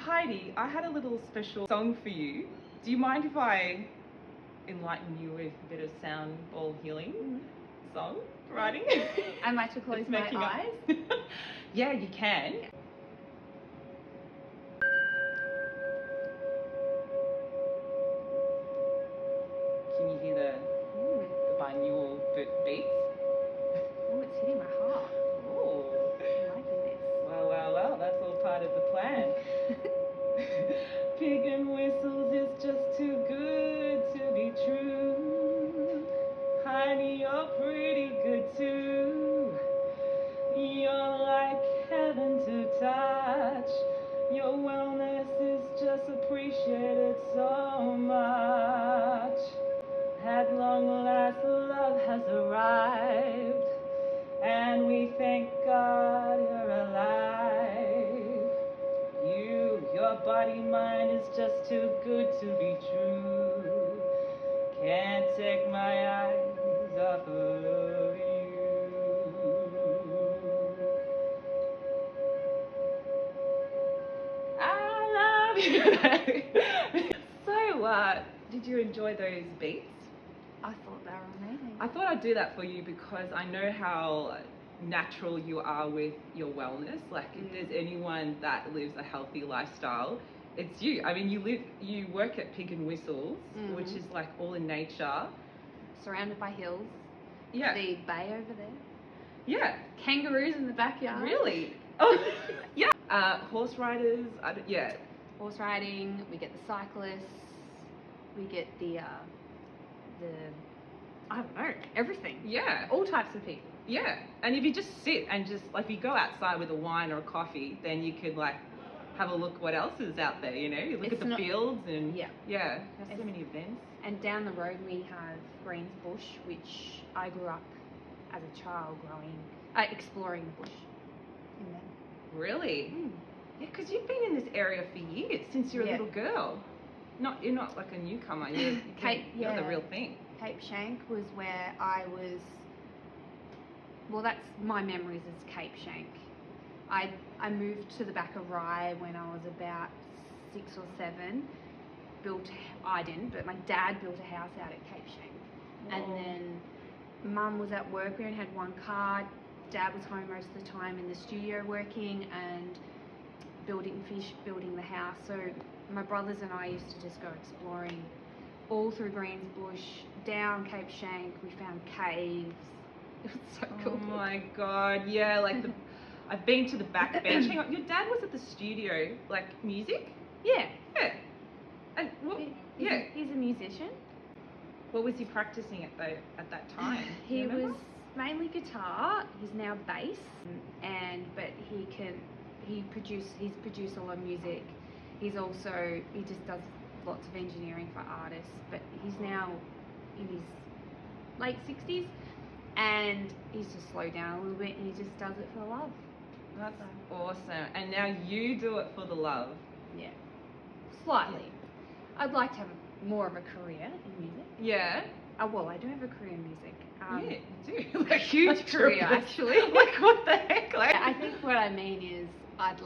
Heidi, I had a little special song for you. Do you mind if I enlighten you with a bit of sound ball healing song writing? Am I to close my eyes? Yeah, you can. Can you hear the binaural beats? Oh, it's hitting my heart. Oh, I'm liking this. well, that's all part of the plan. Pig and whistles is just too good to be true. Heidi, you're pretty good too. You're like heaven to touch. Your wellness is just appreciated so much. At long last, love has arrived, and we thank God you're alive. Your body, mind is just too good to be true. Can't take my eyes off of you. I love you. So, did you enjoy those beats? I thought they were amazing. I thought I'd do that for you because I know how natural you are with your wellness. Like, if there's anyone that lives a healthy lifestyle, it's you. I mean, you work at Pig and Whistles, which is like all in nature. Surrounded by hills. Yeah. The bay over there. Yeah. Kangaroos in the backyard. Really? Oh, yeah. Horse riders. Yeah. Horse riding. We get the cyclists. We get the I don't know, everything. Yeah. All types of people. Yeah. And if you just sit and just, like, if you go outside with a wine or a coffee, then you could, like, have a look what else is out there, you know? You look at the fields and, yeah. There's so many events. And down the road we have Greens Bush, which I grew up as a child exploring the bush in there. Really? Yeah, because you've been in this area for years, since you're a little girl. You're not like a newcomer, you're the real thing. Cape Schanck was where I was, well, that's my memories is Cape Schanck. I moved to the back of Rye when I was about 6 or 7. I didn't, but my dad built a house out at Cape Schanck. And then Mum was at work, we only had one car. Dad was home most of the time in the studio working and building the house. So my brothers and I used to just go exploring all through Greens Bush, down Cape Schanck. We found caves. It was so cool. Oh my God, yeah, like I've been to the back bench. Hang on, your dad was at the studio, like music? Yeah. Yeah. And what? He's a musician. What was he practicing at that time? He was mainly guitar. He's now bass, but he's produced a lot of music. He just does lots of engineering for artists, but he's now in his late 60s and he's just slowed down a little bit and he just does it for love. That's awesome. And now you do it for the love. Yeah. Slightly. I'd like to have more of a career in music. Yeah. Well, I do have a career in music. Yeah, you do. A huge career, actually. Like, what the heck? Like, I think what I mean is I'd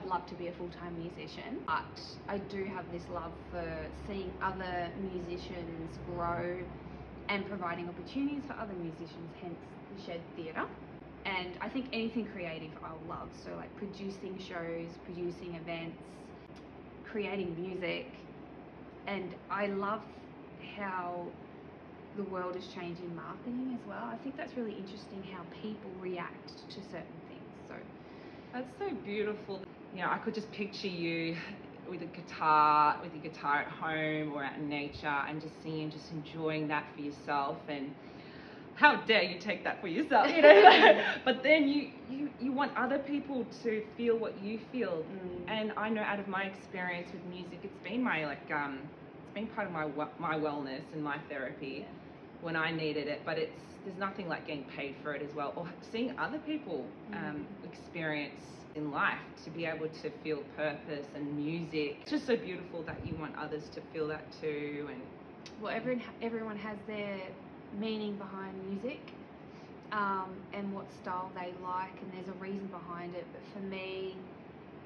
love to be a full-time musician, but I do have this love for seeing other musicians grow and providing opportunities for other musicians, hence the Shed Theatre. And I think anything creative I'll love, so like producing shows, producing events, creating music. And I love how the world is changing marketing as well. I think that's really interesting how people react to certain things. So that's so beautiful. You know, I could just picture you with your guitar at home or out in nature and just singing, just enjoying that for yourself. And how dare you take that for yourself, you know? But then you want other people to feel what you feel. And I know out of my experience with music, it's been my it's been part of my wellness and my therapy when I needed it. But there's nothing like getting paid for it as well, or seeing other people experience in life, to be able to feel purpose and music. It's just so beautiful that you want others to feel that too. And well, everyone has their meaning behind music and what style they like, and there's a reason behind it. But for me,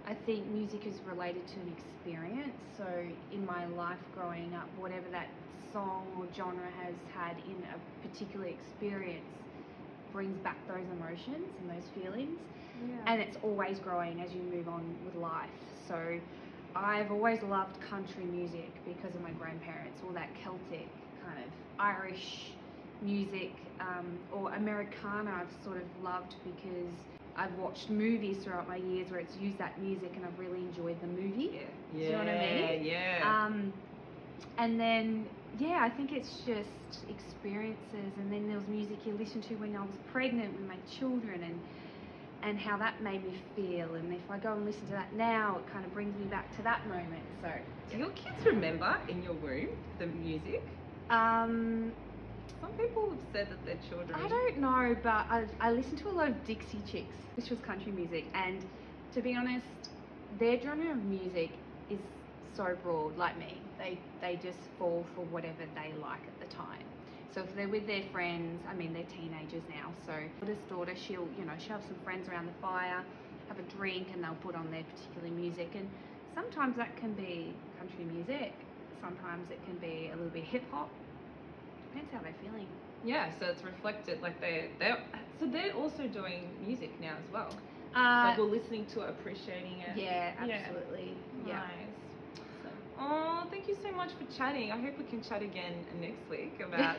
I think music is related to an experience. So in my life growing up, whatever that song or genre has had in a particular experience brings back those emotions and those feelings. Yeah. And it's always growing as you move on with life. So I've always loved country music because of my grandparents, all that Celtic kind of Irish music, or Americana I've sort of loved because I've watched movies throughout my years where it's used that music and I've really enjoyed the movie. Yeah. Do you know what I mean? Yeah. And then, yeah, I think it's just experiences. And then there was music you listened to when I was pregnant with my children, and how that made me feel. And if I go and listen to that now, it kind of brings me back to that moment. So, do your kids remember in your womb the music? Some people have said that their children... I don't know, but I listened to a lot of Dixie Chicks, which was country music, and to be honest, their genre of music is so broad, like me. They just fall for whatever they like at the time. So if they're with their friends, I mean, they're teenagers now, so oldest daughter, she'll have some friends around the fire, have a drink, and they'll put on their particular music, and sometimes that can be country music, sometimes it can be a little bit hip hop. Depends how they're feeling. Yeah, so it's reflected, like they're also doing music now as well. Like we're listening to it, appreciating it. Yeah, absolutely. Yeah. Nice. Oh, thank you so much for chatting. I hope we can chat again next week about